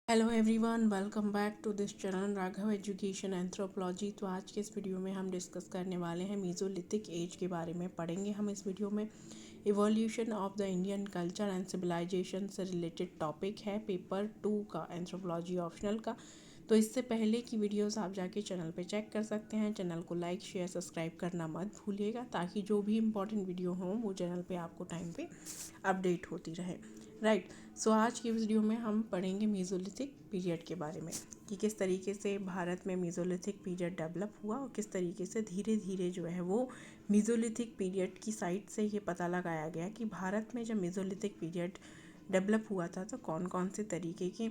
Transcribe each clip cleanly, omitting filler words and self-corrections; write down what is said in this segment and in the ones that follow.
Hello everyone, welcome back to this channel Raghav education anthropology. तो आज के इस वीडियो में हम डिस्कस करने वाले हैं मीज़ोलिथिक एज के बारे में। पढ़ेंगे हम इस वीडियो में evolution of the Indian culture and civilisation से रिलेटेड टॉपिक है पेपर 2 का, एंथ्रोपोलॉजी ऑप्शनल का। तो इससे पहले की वीडियोस आप जाके चैनल पे चेक कर सकते हैं। चैनल को लाइक शेयर सब्सक्राइब करना मत भूलिएगा ताकि जो भी इम्पोर्टेंट वीडियो हो वो चैनल पे आपको टाइम पे अपडेट होती रहे। राइट। सो आज की वीडियो में हम पढ़ेंगे मीज़ोलिथिक पीरियड के बारे में कि किस तरीके से भारत में मीज़ोलिथिक पीरियड डेवलप हुआ और किस तरीके से धीरे धीरे जो है वो मीज़ोलिथिक पीरियड की साइड से ये पता लगाया गया कि भारत में जब मीज़ोलिथिक पीरियड डेवलप हुआ था तो कौन कौन से तरीके के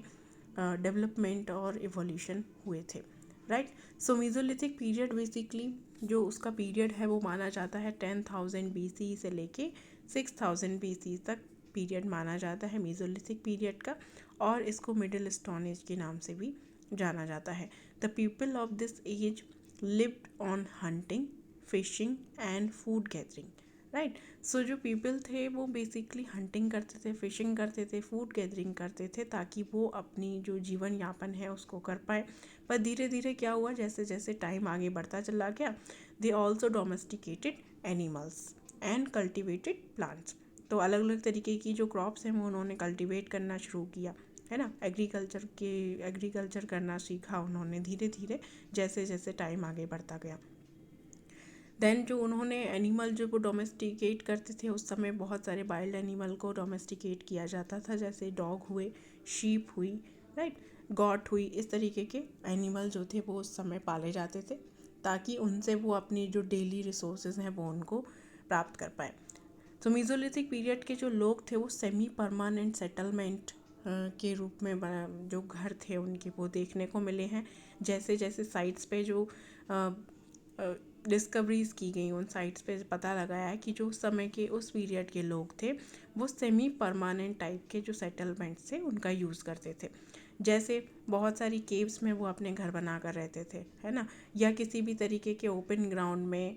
डेवलपमेंट और इवोल्यूशन हुए थे। राइट। सो मीज़ोलिथिक पीरियड बेसिकली जो उसका पीरियड है वो माना जाता है 10,000 BC से लेके 6,000 BC तक पीरियड माना जाता है मीज़ोलिथिक पीरियड का, और इसको मिडिल स्टोन एज के नाम से भी जाना जाता है। The people of this age lived on hunting, fishing and food gathering. Right. So जो पीपल थे वो बेसिकली हंटिंग करते थे, फिशिंग करते थे, फूड गैदरिंग करते थे ताकि वो अपनी जो जीवन यापन है उसको कर पाए। पर धीरे धीरे क्या हुआ, जैसे जैसे टाइम आगे बढ़ता चला गया, they also domesticated animals and cultivated plants. तो अलग अलग तरीके की जो क्रॉप्स हैं वो उन्होंने कल्टीवेट करना शुरू किया, है ना। एग्रीकल्चर करना सीखा उन्होंने धीरे धीरे जैसे जैसे टाइम आगे बढ़ता गया। देन जो उन्होंने एनिमल जो वो डोमेस्टिकेट करते थे, उस समय बहुत सारे वाइल्ड एनिमल को डोमेस्टिकेट किया जाता था, जैसे डॉग हुए, शीप हुई, राइट, गॉट हुई। इस तरीके के एनिमल जो थे वो उस समय पाले जाते थे ताकि उनसे वो अपनी जो डेली रिसोर्सेज हैं वो उनको प्राप्त कर पाए। तो मीज़ोलिथिक पीरियड के जो लोग थे वो सेमी परमानेंट सेटलमेंट के रूप में जो घर थे उनके वो देखने को मिले हैं। जैसे जैसे साइट्स पे जो डिस्कवरीज की गई, उन साइट्स पे पता लगाया है कि जो उस समय के उस पीरियड के लोग थे वो सेमी परमानेंट टाइप के जो सेटलमेंट्स थे उनका यूज़ करते थे। जैसे बहुत सारी केव्स में वो अपने घर बना कर रहते थे, है ना, या किसी भी तरीके के ओपन ग्राउंड में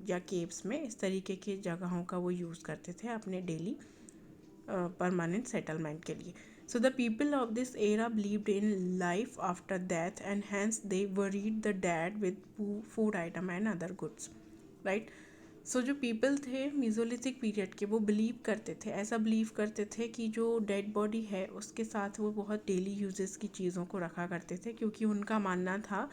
या केव्स में, इस तरीके की जगहों का वो यूज़ करते थे अपने डेली परमानेंट सेटलमेंट के लिए। So the people of this era believed in life after death and hence they buried the dead with food item and other goods. Right. So जो पीपल थे मीज़ोलिथिक पीरियड के वो believe करते थे, ऐसा believe करते थे कि जो डेड बॉडी है उसके साथ वो बहुत डेली यूजेस की चीज़ों को रखा करते थे, क्योंकि उनका मानना था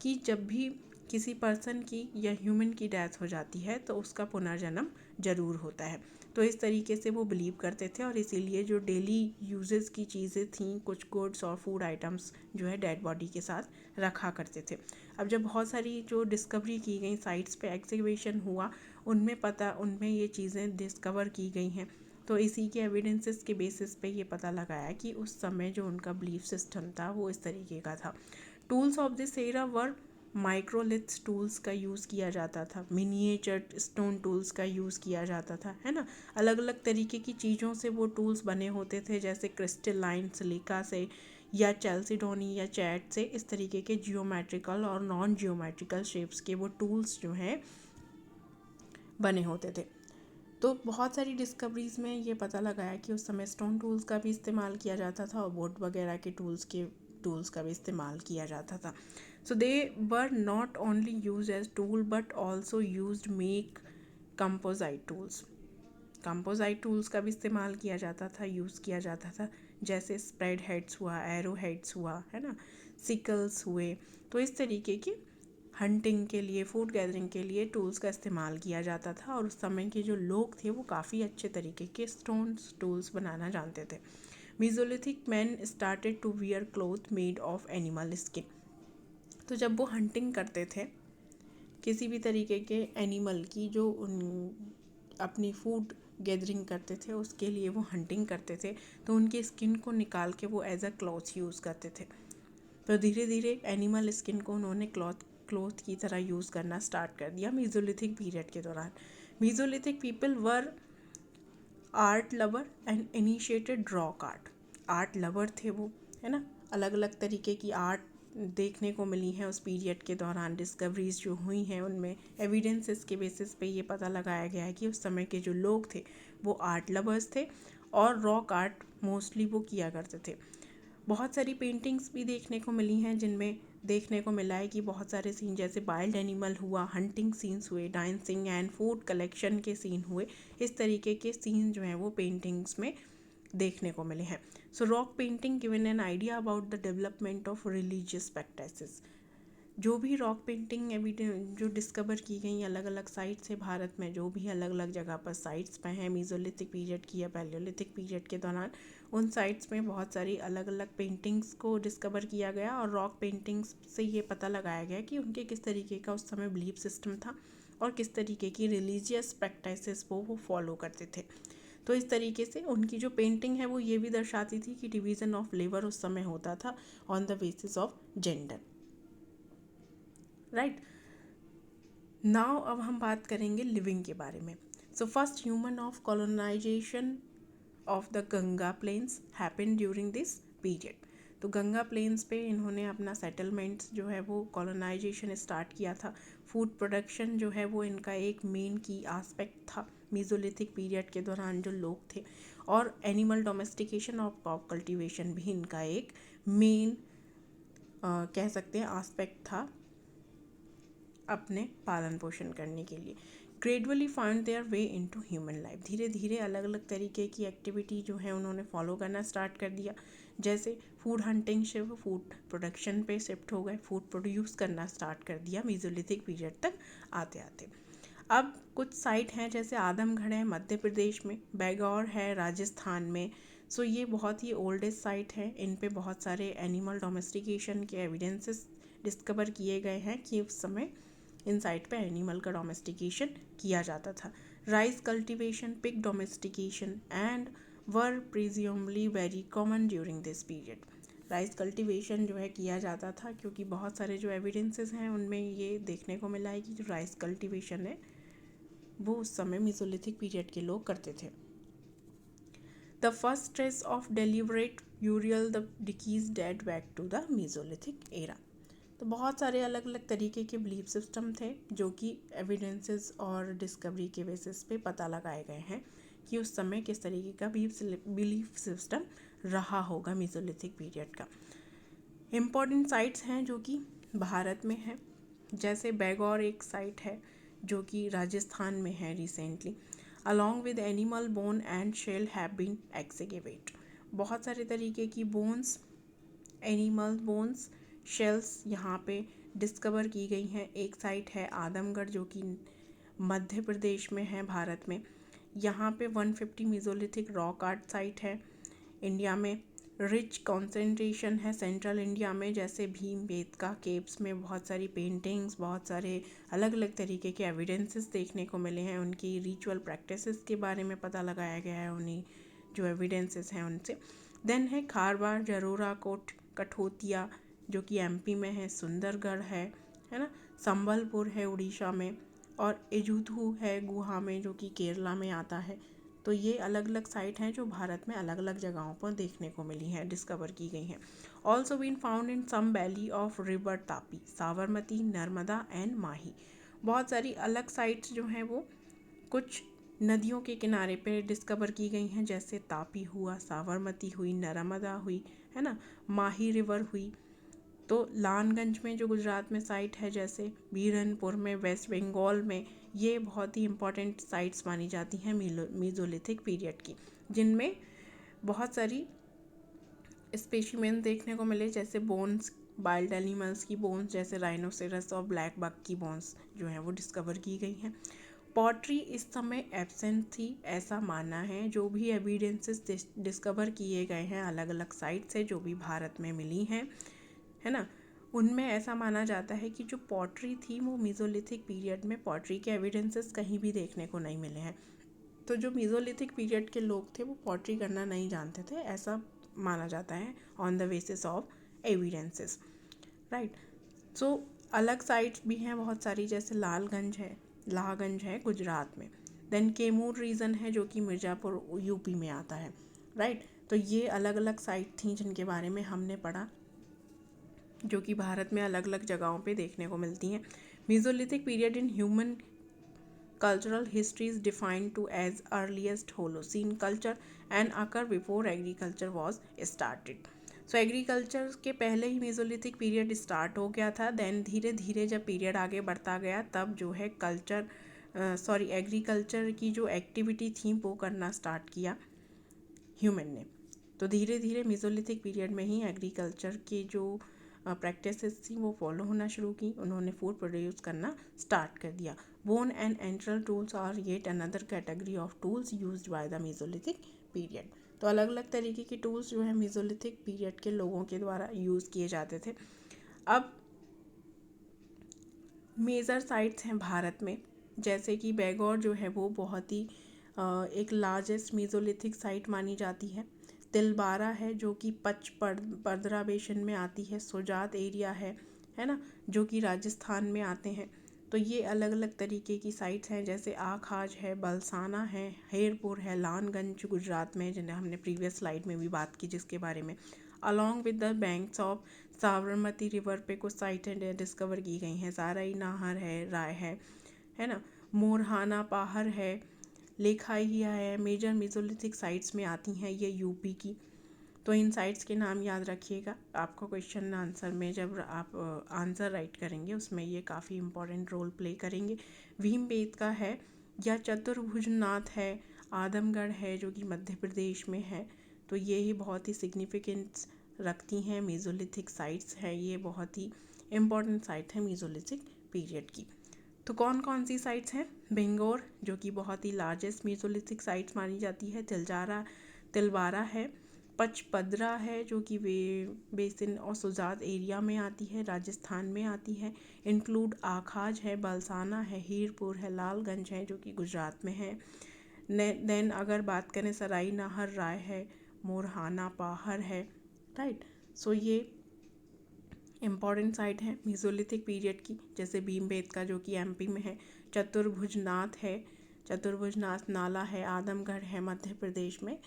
कि जब भी किसी पर्सन की या ह्यूमन की डेथ हो जाती है तो उसका पुनर्जन्म जरूर होता है। तो इस तरीके से वो बिलीव करते थे और इसीलिए जो डेली यूजेस की चीज़ें थीं, कुछ गुड्स और फूड आइटम्स जो है डेड बॉडी के साथ रखा करते थे। अब जब बहुत सारी जो डिस्कवरी की गई, साइट्स पे एग्जीबिशन हुआ, उनमें ये चीज़ें डिस्कवर की गई हैं। तो इसी के एविडेंसेस के बेसिस पे ये पता लगाया कि उस समय जो उनका बिलीफ सिस्टम था वो इस तरीके का था। Tools of this era were microliths tools का यूज़ किया जाता था, मिनिएचर स्टोन टूल्स का यूज़ किया जाता था, है ना। अलग अलग तरीके की चीज़ों से वो टूल्स बने होते थे, जैसे क्रिस्टलाइन सिलिका से या चैल्सिडोनी या चैट से। इस तरीके के जियोमेट्रिकल और नॉन जियोमेट्रिकल शेप्स के वो टूल्स जो हैं बने होते थे। तो बहुत सारी डिस्कवरीज़ में ये पता लगाया कि उस समय स्टोन टूल्स का भी इस्तेमाल किया जाता था और वुड वगैरह के टूल्स का भी इस्तेमाल किया जाता था। So they were not only use as tool but also use make composite tools. Composite tools का भी इस्तेमाल किया जाता था, यूज़ किया जाता था, जैसे स्प्रेड हेड्स हुआ, एरो हेड्स हुआ, है ना, सिकल्स हुए। तो इस तरीके की हंटिंग के लिए, फूड गैदरिंग के लिए टूल्स का इस्तेमाल किया जाता था। और उस समय के जो लोग थे वो काफ़ी अच्छे तरीके के स्टोन्स टूल्स बनाना जानते थे। Mesolithic man started to wear cloth made of animal skin. तो जब वो हंटिंग करते थे किसी भी तरीके के एनिमल की, जो अपनी फूड गैदरिंग करते थे उसके लिए वो हंटिंग करते थे, तो उनकी स्किन को निकाल के वो एज अ क्लॉथ यूज़ करते थे। तो धीरे धीरे एनिमल स्किन को उन्होंने क्लॉथ की तरह यूज़ करना स्टार्ट कर दिया मीज़ोलिथिक पीरियड के दौरान। Mesolithic people were art lover and initiated rock art. Art lover थे वो, है ना। अलग अलग तरीके की आर्ट देखने को मिली हैं उस पीरियड के दौरान। डिस्कवरीज जो हुई हैं उनमें एविडेंसेस के बेसिस पे ये पता लगाया गया है कि उस समय के जो लोग थे वो आर्ट लवर्स थे और रॉक आर्ट मोस्टली वो किया करते थे। बहुत सारी पेंटिंग्स भी देखने को मिली हैं जिनमें देखने को मिला है कि बहुत सारे सीन जैसे वाइल्ड एनिमल हुआ, हंटिंग सीन्स हुए, डांसिंग एंड फूड कलेक्शन के सीन हुए, इस तरीके के सीन जो हैं वो पेंटिंग्स में देखने को मिले हैं. So rock painting given an idea about the development of religious practices. जो भी रॉक पेंटिंग एविडेंस जो डिस्कवर की गई अलग अलग साइट से भारत में, जो भी अलग अलग जगह पर साइट्स पे हैं मीज़ोलिथिक पीरियड की या पैलियोलिथिक पीरियड के दौरान, उन साइट्स में बहुत सारी अलग अलग पेंटिंग्स को डिस्कवर किया गया और रॉक पेंटिंग्स से ये पता लगाया गया कि उनके किस तरीके का उस समय बिलीफ सिस्टम था और किस तरीके की रिलीजियस प्रैक्टिसेस को वो फॉलो करते थे. तो इस तरीके से उनकी जो पेंटिंग है वो ये भी दर्शाती थी कि डिवीज़न ऑफ लेबर उस समय होता था on the basis of gender. Right now अब हम बात करेंगे लिविंग के बारे में. So first human of colonisation of the Ganga plains happen during this period. तो गंगा प्लेन्स पे इन्होंने अपना सेटलमेंट्स जो है वो कॉलोनाइजेशन स्टार्ट किया था. फूड प्रोडक्शन जो है वो इनका एक मेन की आस्पेक्ट था मीज़ोलिथिक पीरियड के दौरान जो लोग थे, और एनिमल डोमेस्टिकेशन और क्रॉप कल्टीवेशन भी इनका एक मेन कह सकते हैं आस्पेक्ट था अपने पालन पोषण करने के लिए. Gradually found their way into human life. धीरे धीरे अलग अलग तरीके की एक्टिविटी जो है उन्होंने फॉलो करना स्टार्ट कर दिया. जैसे फूड हंटिंग से वो फूड प्रोडक्शन पे शिफ्ट हो गए, फूड प्रोड्यूस करना स्टार्ट कर दिया मीज़ोलिथिक पीरियड तक आते आते. अब कुछ साइट हैं जैसे आदमगढ़ है मध्य प्रदेश में, बैगौर है राजस्थान में. सो ये बहुत ही ओल्डेस्ट साइट है. इन पे बहुत सारे एनिमल डोमेस्टिकेशन के एविडेंसेस डिस्कवर किए गए हैं कि उस समय इन साइट पे एनिमल का डोमेस्टिकेशन किया जाता था. Rice cultivation, pig domestication and were presumably very common during this period. Rice cultivation जो है किया जाता था क्योंकि बहुत सारे जो एविडेंसेस हैं उनमें ये देखने को मिला है कि जो राइस कल्टीवेशन है वो उस समय मीज़ोलिथिक पीरियड के लोग करते थे. The first trace of deliberate burial the डिकीज date back to the mesolithic era. तो बहुत सारे अलग अलग तरीके के बिलीफ सिस्टम थे जो कि एविडेंसेस और डिस्कवरी के बेसिस पे पता लगाए गए हैं कि उस समय किस तरीके का बिलीफ सिस्टम रहा होगा मीज़ोलिथिक पीरियड का. इम्पॉर्टेंट साइट्स हैं जो कि भारत में हैं, जैसे बैगौर एक साइट है जो कि राजस्थान में है recently. Along with animal bone and shell have been excavate. बहुत सारे तरीके की बोन्स, एनिमल बोन्स, शेल्स यहाँ पे डिस्कवर की गई हैं. एक साइट है आदमगढ़ जो कि मध्य प्रदेश में है भारत में. यहाँ पे 150 मीज़ोलिथिक रॉक आर्ट साइट है. इंडिया में रिच कॉन्सेंट्रेशन है सेंट्रल इंडिया में, जैसे भीमबेटका केव्स में बहुत सारी पेंटिंग्स, बहुत सारे अलग अलग तरीके के एविडेंसेस देखने को मिले हैं. उनकी रिचुअल प्रैक्टिसेस के बारे में पता लगाया गया है उन्हीं जो एविडेंसेस हैं उनसे. देन है खारबार, जरोरा कोट, कठोतिया जो कि एमपी में है, सुंदरगढ़ है ना, संबलपुर है उड़ीसा में, और एजुथू है गुहा में जो कि केरला में आता है. तो ये अलग अलग साइट हैं जो भारत में अलग अलग जगहों पर देखने को मिली हैं, डिस्कवर की गई हैं. Also been found in some valley of river Tapi, Sabarmati, Narmada and Mahi. बहुत सारी अलग साइट्स जो हैं वो कुछ नदियों के किनारे पे डिस्कवर की गई हैं, जैसे तापी हुआ, साबरमती हुई, नर्मदा हुई, है ना, माही रिवर हुई. तो लानगंज में जो गुजरात में साइट है, जैसे बीरनपुर में वेस्ट बंगाल में, ये बहुत ही इम्पॉर्टेंट साइट्स मानी जाती हैं मीज़ोलिथिक पीरियड की, जिनमें बहुत सारी स्पेसिमेन देखने को मिले, जैसे बोन्स, वाइल्ड एनिमल्स की बोन्स जैसे राइनोसेरस और ब्लैक बक की बोन्स जो हैं वो डिस्कवर की गई हैं. पॉटरी इस समय एब्सेंट थी ऐसा मानना है. जो भी एविडेंसेस डिस्कवर किए गए हैं अलग अलग साइट से जो भी भारत में मिली हैं, है ना, उनमें ऐसा माना जाता है कि जो पॉटरी थी वो मीज़ोलिथिक पीरियड में पॉटरी के एविडेंसेस कहीं भी देखने को नहीं मिले हैं. तो जो मीज़ोलिथिक पीरियड के लोग थे वो पॉटरी करना नहीं जानते थे, ऐसा माना जाता है on the basis of evidences. Right. So अलग साइट्स भी हैं बहुत सारी, जैसे लाहगंज है गुजरात में. देन कैमूर रीजन है जो कि मिर्ज़ापुर यूपी में आता है. राइट. तो ये अलग अलग साइट थी जिनके बारे में हमने पढ़ा, जो कि भारत में अलग अलग जगहों पे देखने को मिलती हैं. Mesolithic period in human cultural history is defined to as earliest Holocene culture and occur before agriculture was started. So agriculture के पहले ही मेसोलिथिक पीरियड स्टार्ट हो गया था। देन धीरे धीरे जब पीरियड आगे बढ़ता गया तब जो है एग्रीकल्चर की जो एक्टिविटी थी वो करना स्टार्ट किया ह्यूमन ने। तो धीरे धीरे मेसोलिथिक पीरियड में ही एग्रीकल्चर के जो प्रैक्टिसेस थी वो फॉलो होना शुरू की। उन्होंने फूड प्रोड्यूस करना स्टार्ट कर दिया। Bone and antler tools are yet another category of tools used by the mesolithic period. तो अलग अलग तरीके के टूल्स जो है मेसोलिथिक पीरियड के लोगों के द्वारा यूज़ किए जाते थे। अब मेजर साइट्स हैं भारत में, जैसे कि बेगौर जो है वो बहुत ही एक लार्जेस्ट मेसोलिथिक साइट मानी जाती है। तिलबारा है जो कि पचपदरा बेसिन में आती है। सुजात एरिया है ना, जो कि राजस्थान में आते हैं। तो ये अलग अलग तरीके की साइट्स हैं, जैसे आखाज है, बलसाना है, हेरपुर है, लानगंज गुजरात में, जिन्हें हमने प्रीवियस स्लाइड में भी बात की जिसके बारे में। Along with the banks of Sabarmati river पे कुछ साइटें डिस्कवर की गई हैं। सारई नाहर है, राय है ना, मोरहाना पहाड़ है, लेखाइया है, मेजर मेसोलिथिक साइट्स में आती हैं ये यूपी की। तो इन साइट्स के नाम याद रखिएगा। आपको क्वेश्चन आंसर में जब आप आंसर राइट करेंगे उसमें ये काफ़ी इंपॉर्टेंट रोल प्ले करेंगे। भीमबेटका है या चतुर्भुजनाथ है, आदमगढ़ है जो कि मध्य प्रदेश में है। तो ये ही बहुत ही सिग्निफिकेंस रखती हैं, मेसोलिथिक साइट्स है, ये बहुत ही इम्पॉर्टेंट साइट है मेसोलिथिक पीरियड की। तो कौन कौन सी साइट्स हैं? बेंगोर जो कि बहुत ही लार्जेस्ट मेसोलिथिक साइट्स मानी जाती है। तिलवारा है, पचपदरा है जो कि बेसिन और सुजात एरिया में आती है, राजस्थान में आती है। इंक्लूड आखाज है, बलसाना है, हीरपुर है, लालगंज है जो कि गुजरात में है। देन अगर बात करें सराई नाहर राय है, मोरहाना पहाड़ है, राइट। सो ये इम्पॉर्टेंट साइट है मेसोलिथिक पीरियड की। जैसे भीमबेटका जो कि एमपी में है, चतुर्भुजनाथ नाला है, आदमगढ़ है मध्य प्रदेश में।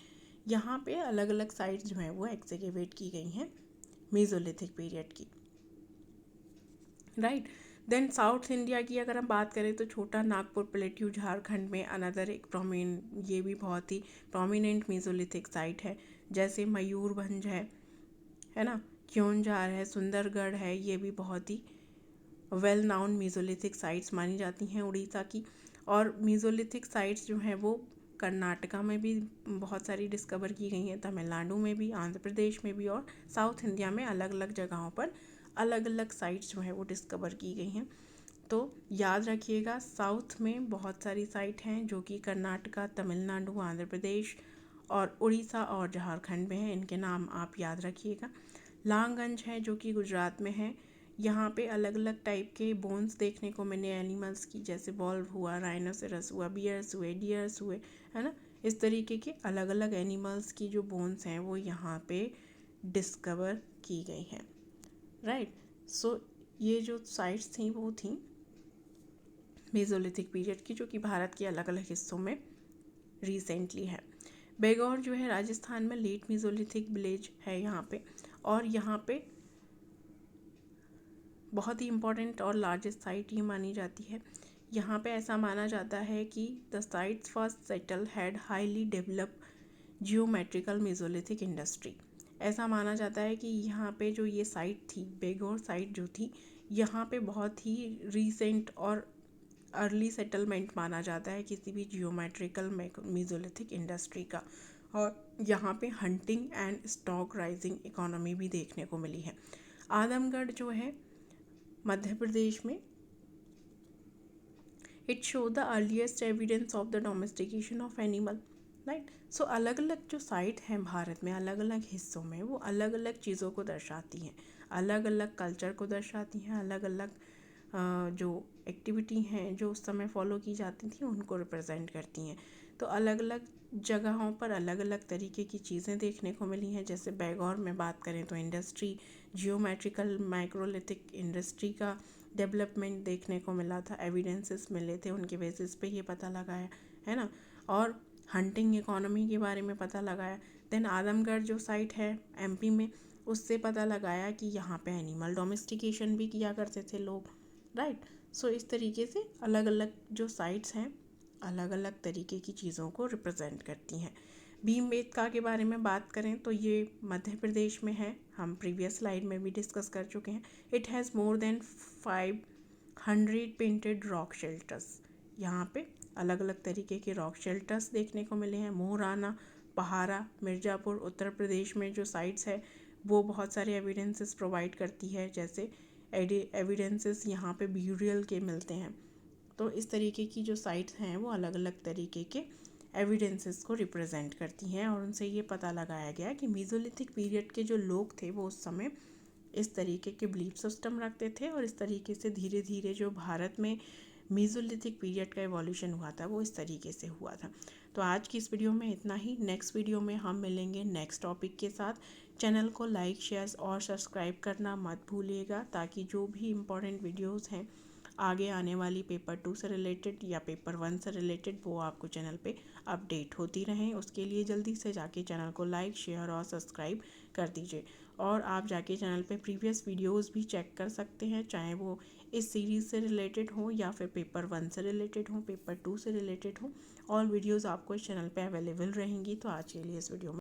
यहाँ पे अलग अलग साइट्स जो हैं वो एक्सकेवेट की गई हैं मेसोलिथिक पीरियड की, राइट। देन साउथ इंडिया की अगर हम बात करें तो छोटा नागपुर प्लेट्यू झारखंड में अनदर एक ये भी बहुत ही प्रोमिनेंट मेसोलिथिक साइट है। जैसे मयूरभंज है ना, क्योंझार है, सुंदरगढ़ है, ये भी बहुत ही वेल नाउन मेसोलिथिक साइट्स मानी जाती हैं उड़ीसा की। और मेसोलिथिक साइट्स जो हैं वो कर्नाटका में भी बहुत सारी डिस्कवर की गई हैं, तमिलनाडु में भी, आंध्र प्रदेश में भी, और साउथ इंडिया में अलग अलग जगहों पर अलग अलग साइट्स जो हैं वो डिस्कवर की गई हैं। तो याद रखिएगा, साउथ में बहुत सारी साइट हैं जो कि कर्नाटका, तमिलनाडु, आंध्र प्रदेश और उड़ीसा और झारखंड में हैं। इनके नाम आप याद रखिएगा। लांगगंज है जो कि गुजरात में है। यहाँ पे अलग अलग टाइप के बोन्स देखने को मिले एनिमल्स की, जैसे वॉल्व हुआ, राइनोसेरस हुआ, बियर्स हुए, डियर्स हुए, है ना। इस तरीके के अलग अलग एनिमल्स की जो बोन्स हैं वो यहाँ पे डिस्कवर की गई हैं, राइट। सो ये जो साइट्स थी वो थी मेसोलिथिक पीरियड की, जो कि भारत के अलग अलग हिस्सों में रिसेंटली है। बेगौर जो है राजस्थान में लेट मेसोलिथिक विलेज है यहाँ पे, और यहाँ पे बहुत ही इम्पॉर्टेंट और लार्जेस्ट साइट ही मानी जाती है। यहाँ पे ऐसा माना जाता है कि the sites first settle had highly develop geometrical Mesolithic industry. ऐसा माना जाता है कि यहाँ पे जो ये साइट थी, बेगौर साइट जो थी, यहाँ पे बहुत ही रीसेंट और अर्ली सेटलमेंट माना जाता है किसी भी जियोमेट्रिकल मेसोलिथिक इंडस्ट्री का। और यहाँ पे hunting and stock rising economy भी देखने को मिली है। आदमगढ़ जो है मध्य प्रदेश में, it show the earliest evidence of the domestication of animal, right. So अलग अलग जो साइट हैं भारत में अलग अलग हिस्सों में, वो अलग अलग चीज़ों को दर्शाती हैं, अलग अलग कल्चर को दर्शाती हैं, अलग अलग जो एक्टिविटी हैं जो उस समय फॉलो की जाती थी उनको रिप्रेजेंट करती हैं। तो अलग अलग जगहों पर अलग अलग तरीके की चीज़ें देखने को मिली हैं। जैसे बेगौर में बात करें तो इंडस्ट्री, जियोमेट्रिकल माइक्रोलिथिक इंडस्ट्री का डेवलपमेंट देखने को मिला था, एविडेंसेस मिले थे, उनके बेसिस पे ये पता लगाया, है ना। और हंटिंग इकोनॉमी के बारे में पता लगाया। देन आदमगढ़ जो साइट है एमपी में, उससे पता लगाया कि यहाँ पे एनिमल डोमेस्टिकेशन भी किया करते थे लोग, राइट। सो इस तरीके से अलग अलग जो साइट्स हैं अलग अलग तरीके की चीज़ों को रिप्रेजेंट करती हैं। भीमबेटका के बारे में बात करें तो ये मध्य प्रदेश में है, हम प्रीवियस स्लाइड में भी डिस्कस कर चुके हैं। It has more than 500 painted rock shelters. यहाँ पे अलग अलग तरीके के रॉक शेल्टर्स देखने को मिले हैं। मोहराना, पहाड़ा, मिर्ज़ापुर, उत्तर प्रदेश में जो साइट्स है वो बहुत सारे एविडेंसेस प्रोवाइड करती है। जैसे एविडेंसेस यहाँ पे ब्यूरियल के मिलते हैं। तो इस तरीके की जो साइट्स हैं वो अलग अलग तरीके के एविडेंसेस को रिप्रेजेंट करती हैं और उनसे ये पता लगाया गया कि मीज़ोलिथिक पीरियड के जो लोग थे वो उस समय इस तरीके के बिलीफ सिस्टम रखते थे और इस तरीके से धीरे धीरे जो भारत में मीज़ोलिथिक पीरियड का एवोल्यूशन हुआ था वो इस तरीके से हुआ था। तो आज की इस वीडियो में इतना ही। नेक्स्ट वीडियो में हम मिलेंगे नेक्स्ट टॉपिक के साथ। चैनल को लाइक, शेयर और सब्सक्राइब करना मत भूलिएगा ताकि जो भी इम्पोर्टेंट वीडियोस हैं आगे आने वाली पेपर 2 से रिलेटेड या पेपर 1 से रिलेटेड वो आपको चैनल पे अपडेट होती रहें। उसके लिए जल्दी से जाके चैनल को लाइक, शेयर और सब्सक्राइब कर दीजिए। और आप जाके चैनल पे प्रीवियस वीडियोस भी चेक कर सकते हैं, चाहे वो इस सीरीज़ से रिलेटेड हो या फिर पेपर 1 से रिलेटेड हो, पेपर 2 से रिलेटेड हो। ऑल वीडियोस आपको इस चैनल पे अवेलेबल रहेंगी। तो आज के लिए इस वीडियो में